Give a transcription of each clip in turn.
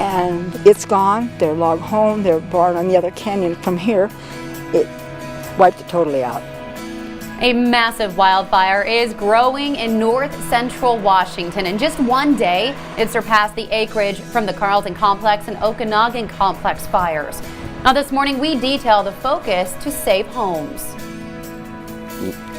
and it's gone. Their log home, their barn on the other canyon from here, it wiped it totally out. A massive wildfire is growing in north central Washington. In just one day, it surpassed the acreage from the Carlton complex and Okanagan complex fires. Now this morning, we detail the focus to save homes.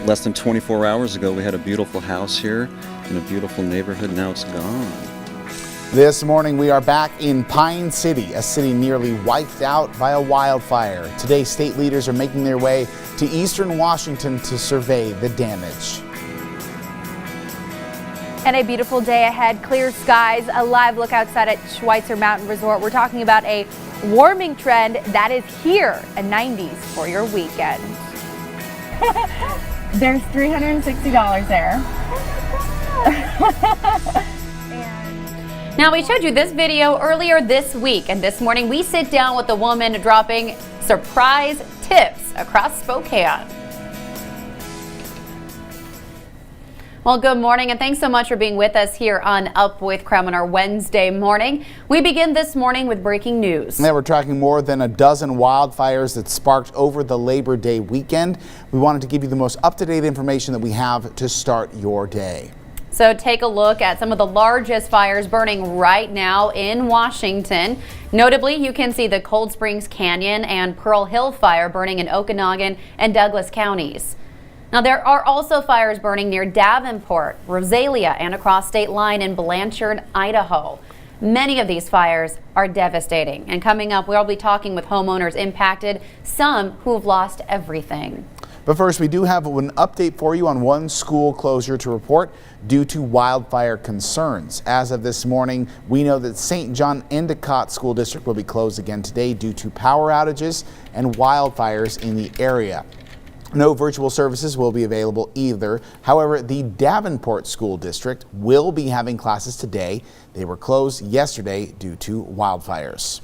Less than 24 hours ago, we had a beautiful house here in a beautiful neighborhood. Now it's gone. This morning, we are back in Pine City, a city nearly wiped out by a wildfire. Today, state leaders are making their way to eastern Washington to survey the damage. And a beautiful day ahead, clear skies, a live look outside at Schweitzer Mountain Resort. We're talking about a warming trend that is here, and 90s for your weekend. There's $360 there. Now, we showed you this video earlier this week, and this morning we sit down with a woman dropping surprise tips across Spokane. Well, good morning, and thanks so much for being with us here on Up with KREM on our Wednesday morning. We begin this morning with breaking news. Yeah, we're tracking more than a dozen wildfires that sparked over the Labor Day weekend. We wanted to give you the most up-to-date information that we have to start your day. So take a look at some of the largest fires burning right now in Washington. Notably, you can see the Cold Springs Canyon and Pearl Hill fire burning in Okanagan and Douglas counties. Now there are also fires burning near Davenport, Rosalia, and across state line in Blanchard, Idaho. Many of these fires are devastating. And coming up, we'll be talking with homeowners impacted, some who have lost everything. But first, we do have an update for you on one school closure to report due to wildfire concerns. As of this morning, we know that St. John Endicott School District will be closed again today due to power outages and wildfires in the area. No virtual services will be available either. However, the Davenport School District will be having classes today. They were closed yesterday due to wildfires.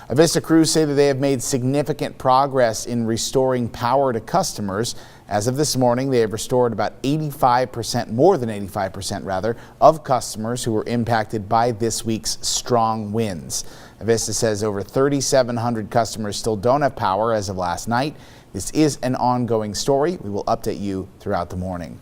Avista crews say that they have made significant progress in restoring power to customers. As of this morning, they have restored about 85%, more than 85% rather, of customers who were impacted by this week's strong winds. Avista says over 3,700 customers still don't have power as of last night. This is an ongoing story. We will update you throughout the morning.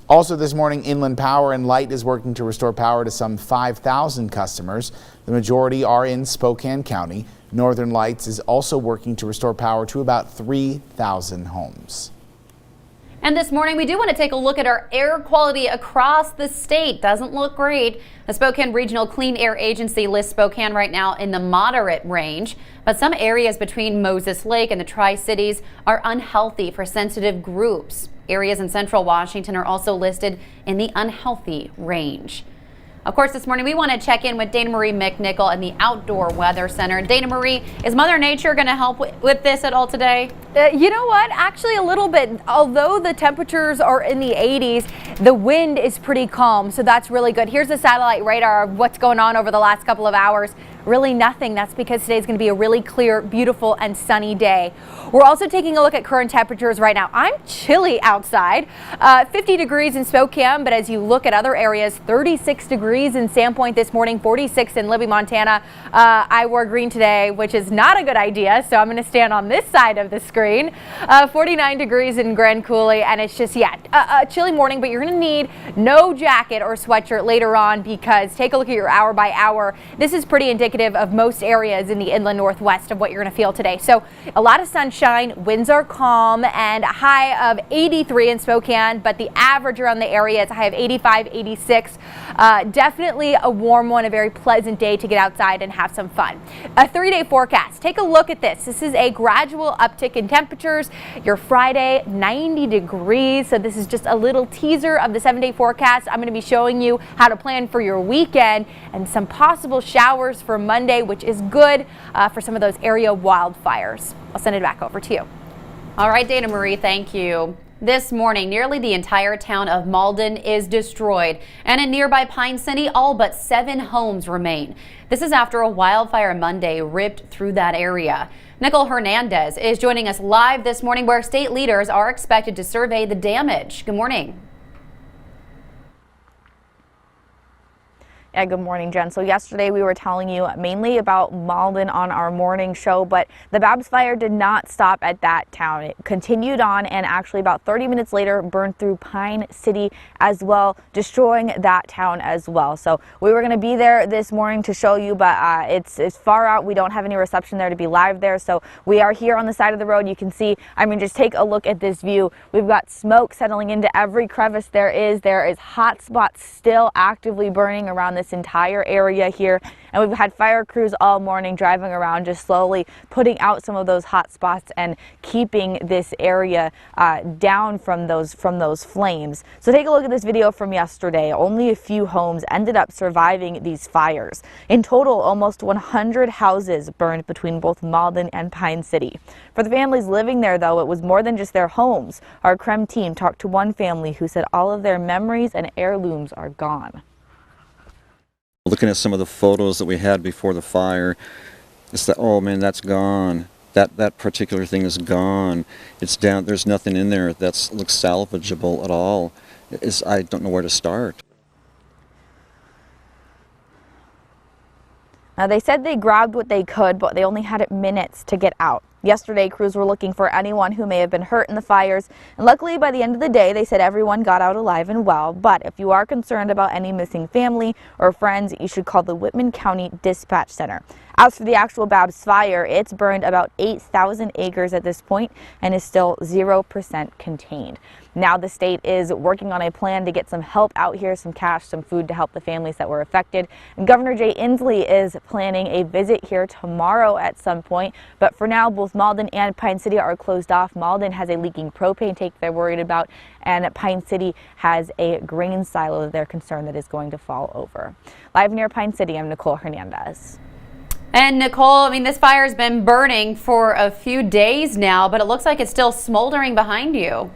Also this morning, Inland Power and Light is working to restore power to some 5,000 customers. The majority are in Spokane County. Northern Lights is also working to restore power to about 3,000 homes. And this morning, we do want to take a look at our air quality across the state. Doesn't look great. The Spokane Regional Clean Air Agency lists Spokane right now in the moderate range, but some areas between Moses Lake and the Tri-Cities are unhealthy for sensitive groups. Areas in central Washington are also listed in the unhealthy range. Of course, this morning we want to check in with Dana Marie McNichol in the Outdoor Weather Center. Dana Marie, is Mother Nature going to help with this at all today? You know what? Actually, a little bit. Although the temperatures are in the 80s, the wind is pretty calm, so that's really good. Here's a satellite radar of what's going on over the last couple of hours. Really nothing. That's because today's going to be a really clear, beautiful, and sunny day. We're also taking a look at current temperatures right now. I'm chilly outside. 50 degrees in Spokane, but as you look at other areas, 36 degrees in Sandpoint this morning, 46 in Libby, Montana. I wore green today, which is not a good idea, so I'm going to stand on this side of the screen. 49 degrees in Grand Coulee, and it's just, a chilly morning, but you're going to need no jacket or sweatshirt later on because take a look at your hour by hour. This is pretty indicative of most areas in the inland northwest of what you're going to feel today. So a lot of sunshine, winds are calm, and a high of 83 in Spokane, but the average around the area is a high of 85, 86. Definitely a warm one, a very pleasant day to get outside and have some fun. A 3-day forecast. Take a look at this. This is a gradual uptick in temperatures. Your Friday, 90 degrees. So this is just a little teaser of the 7-day forecast. I'm going to be showing you how to plan for your weekend and some possible showers for Monday, which is good for some of those area wildfires. I'll send it back over to you. All right, Dana Marie, thank you. This morning, nearly the entire town of Malden is destroyed, and in nearby Pine City, all but 7 homes remain. This is after a wildfire Monday ripped through that area. Nicole Hernandez is joining us live this morning, where state leaders are expected to survey the damage. Good morning. Yeah, good morning, Jen. So yesterday we were telling you mainly about Malden on our morning show, but the Babs fire did not stop at that town. It continued on and actually about 30 minutes later burned through Pine City as well, destroying that town as well. So we were going to be there this morning to show you, but it's far out. We don't have any reception there to be live there. So we are here on the side of the road. You can see, I mean, just take a look at this view. We've got smoke settling into every crevice there is. There is hot spots still actively burning around this entire area here, and we've had fire crews all morning driving around just slowly putting out some of those hot spots and keeping this area down from those flames. So take a look at this video from yesterday. Only a few homes ended up surviving these fires. In total, almost 100 houses burned between both Malden and Pine City. For the families living there, though, it was more than just their homes. Our KREM team talked to one family who said all of their memories and heirlooms are gone. Looking at some of the photos that we had before the fire, it's that, oh man, that's gone. That particular thing is gone. It's down. There's nothing in there that looks salvageable at all. I don't know where to start. Now, they said they grabbed what they could, but they only had minutes to get out. Yesterday, crews were looking for anyone who may have been hurt in the fires, and luckily by the end of the day, they said everyone got out alive and well. But if you are concerned about any missing family or friends, you should call the Whitney County Dispatch Center. As for the actual Babs fire, it's burned about 8,000 acres at this point and is still 0% contained. Now the state is working on a plan to get some help out here, some cash, some food to help the families that were affected. And Governor Jay Inslee is planning a visit here tomorrow at some point. But for now, both Malden and Pine City are closed off. Malden has a leaking propane tank they're worried about, and Pine City has a grain silo that they're concerned that is going to fall over. Live near Pine City, I'm Nicole Hernandez. And Nicole, I mean, this fire's been burning for a few days now, but it looks like it's still smoldering behind you.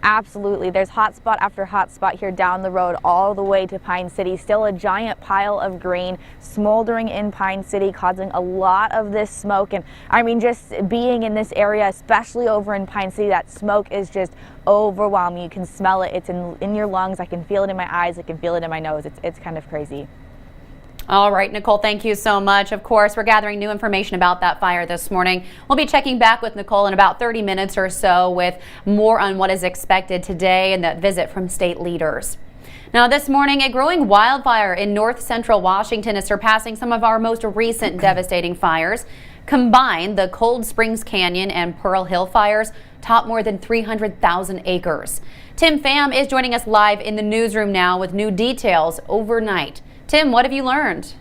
Absolutely. There's hotspot after hotspot here down the road all the way to Pine City. Still a giant pile of grain smoldering in Pine City, causing a lot of this smoke. And I mean, just being in this area, especially over in Pine City, that smoke is just overwhelming. You can smell it. It's in your lungs. I can feel it in my eyes. I can feel it in my nose. It's kind of crazy. All right, Nicole, thank you so much. Of course, we're gathering new information about that fire this morning. We'll be checking back with Nicole in about 30 minutes or so with more on what is expected today and that visit from state leaders. Now, this morning, a growing wildfire in north central Washington is surpassing some of our most recent devastating fires. Combined, the Cold Springs Canyon and Pearl Hill fires top more than 300,000 acres. Tim Pham is joining us live in the newsroom now with new details overnight. Tim, what have you learned?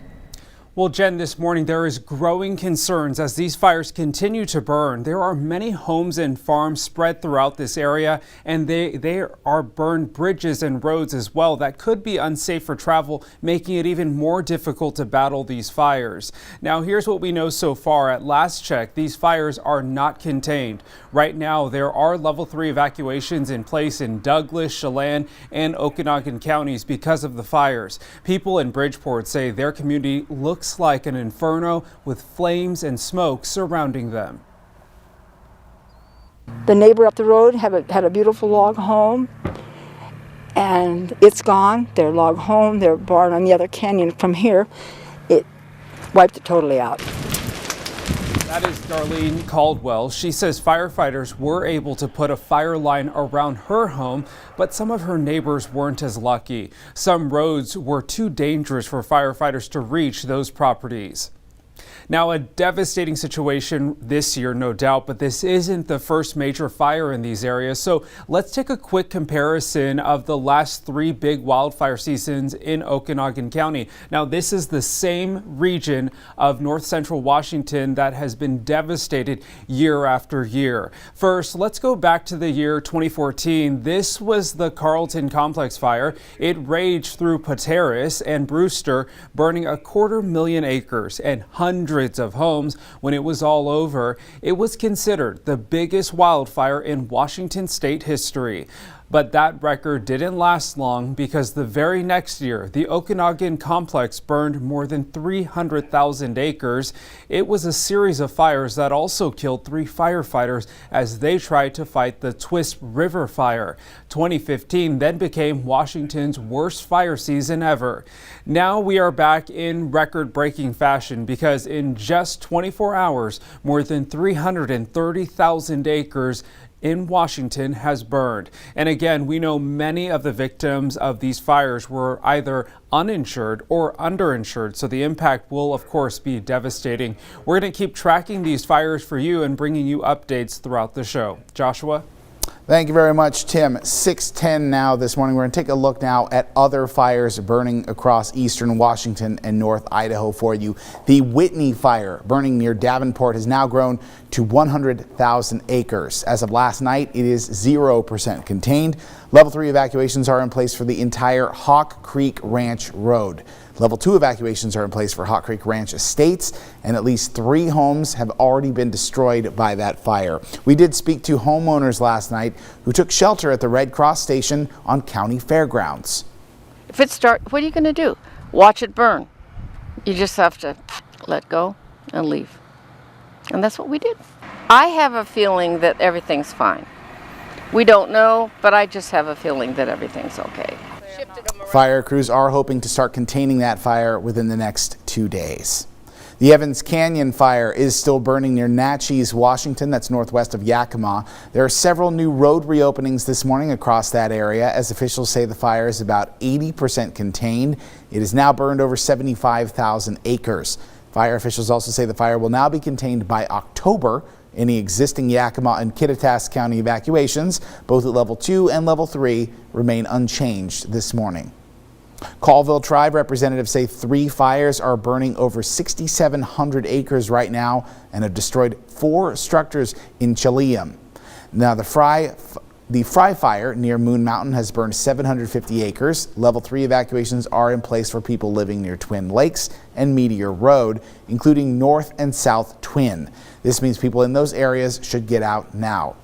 Well, Jen, this morning there is growing concerns as these fires continue to burn. There are many homes and farms spread throughout this area, and they are burned bridges and roads as well that could be unsafe for travel, making it even more difficult to battle these fires. Now, here's what we know so far. At last check, these fires are not contained. Right now, there are level 3 evacuations in place in Douglas, Chelan, and Okanagan counties because of the fires. People in Bridgeport say their community looks like an inferno with flames and smoke surrounding them. The neighbor up the road had a beautiful log home, and it's gone. Their log home, their barn on the other canyon from here, it wiped it totally out. That is Darlene Caldwell. She says firefighters were able to put a fire line around her home, but some of her neighbors weren't as lucky. Some roads were too dangerous for firefighters to reach those properties. Now, a devastating situation this year, no doubt, but this isn't the first major fire in these areas. So let's take a quick comparison of the last 3 big wildfire seasons in Okanagan County. Now, this is the same region of north central Washington that has been devastated year after year. First, let's go back to the year 2014. This was the Carlton complex fire. It raged through Pateris and Brewster, burning 250,000 acres and hundreds of homes. When it was all over, it was considered the biggest wildfire in Washington state history. But that record didn't last long because the very next year, the Okanagan complex burned more than 300,000 acres. It was a series of fires that also killed 3 firefighters as they tried to fight the Twist River fire. 2015 then became Washington's worst fire season ever. Now we are back in record-breaking fashion because in just 24 hours, more than 330,000 acres in Washington has burned. And again, we know many of the victims of these fires were either uninsured or underinsured, so the impact will of course be devastating. We're going to keep tracking these fires for you and bringing you updates throughout the show. Joshua? Thank you very much, Tim. 6:10 now this morning. We're going to take a look now at other fires burning across eastern Washington and north Idaho for you. The Whitney fire burning near Davenport has now grown to 100,000 acres. As of last night, it is 0% contained. Level 3 evacuations are in place for the entire Hawk Creek Ranch Road. Level 2 evacuations are in place for Hawk Creek Ranch Estates, and at least 3 homes have already been destroyed by that fire. We did speak to homeowners last night who took shelter at the Red Cross station on county fairgrounds. If it starts, what are you going to do? Watch it burn. You just have to let go and leave. And that's what we did. I have a feeling that everything's fine. We don't know, but I just have a feeling that everything's okay. Fire crews are hoping to start containing that fire within the next 2 days. The Evans Canyon fire is still burning near Natchez, Washington. That's northwest of Yakima. There are several new road reopenings this morning across that area as officials say the fire is about 80% contained. It has now burned over 75,000 acres. Fire officials also say the fire will now be contained by October. Any existing Yakima and Kittitas County evacuations, both at level 2 and level 3, remain unchanged this morning. Colville Tribe representatives say 3 fires are burning over 6,700 acres right now and have destroyed 4 structures in Chileum. Now the Fry Fire near Moon Mountain has burned 750 acres. Level 3 evacuations are in place for people living near Twin Lakes and Meteor Road, including North and South Twin. This means people in those areas should get out now.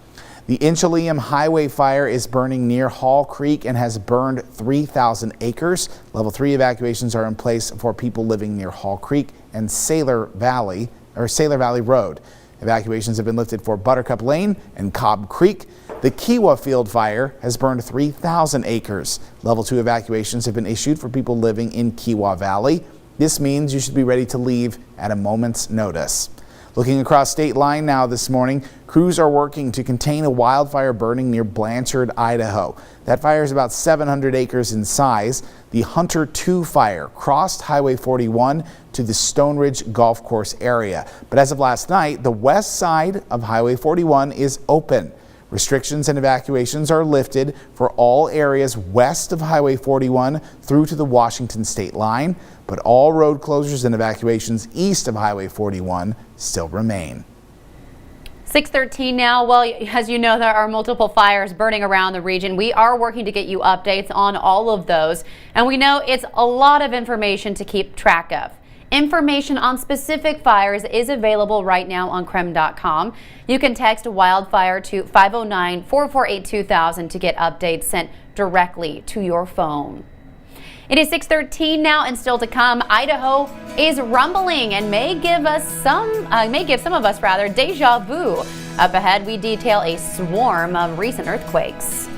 The Inchelium Highway fire is burning near Hall Creek and has burned 3,000 acres. Level 3 evacuations are in place for people living near Hall Creek and Sailor Valley Road. Evacuations have been lifted for Buttercup Lane and Cobb Creek. The Kiowa Field fire has burned 3,000 acres. Level 2 evacuations have been issued for people living in Kiowa Valley. This means you should be ready to leave at a moment's notice. Looking across state line now this morning, crews are working to contain a wildfire burning near Blanchard, Idaho. That fire is about 700 acres in size. The Hunter 2 fire crossed Highway 41 to the Stone Ridge Golf Course area. But as of last night, the west side of Highway 41 is open. Restrictions and evacuations are lifted for all areas west of Highway 41 through to the Washington state line, but all road closures and evacuations east of Highway 41 still remain. 6:13 now. Well, as you know, there are multiple fires burning around the region. We are working to get you updates on all of those, and we know it's a lot of information to keep track of. Information on specific fires is available right now on KREM.com. You can text Wildfire to 509-448-2000 to get updates sent directly to your phone. It is 6:13 now, and still to come, Idaho is rumbling and may give some of us deja vu. Up ahead, we detail a swarm of recent earthquakes.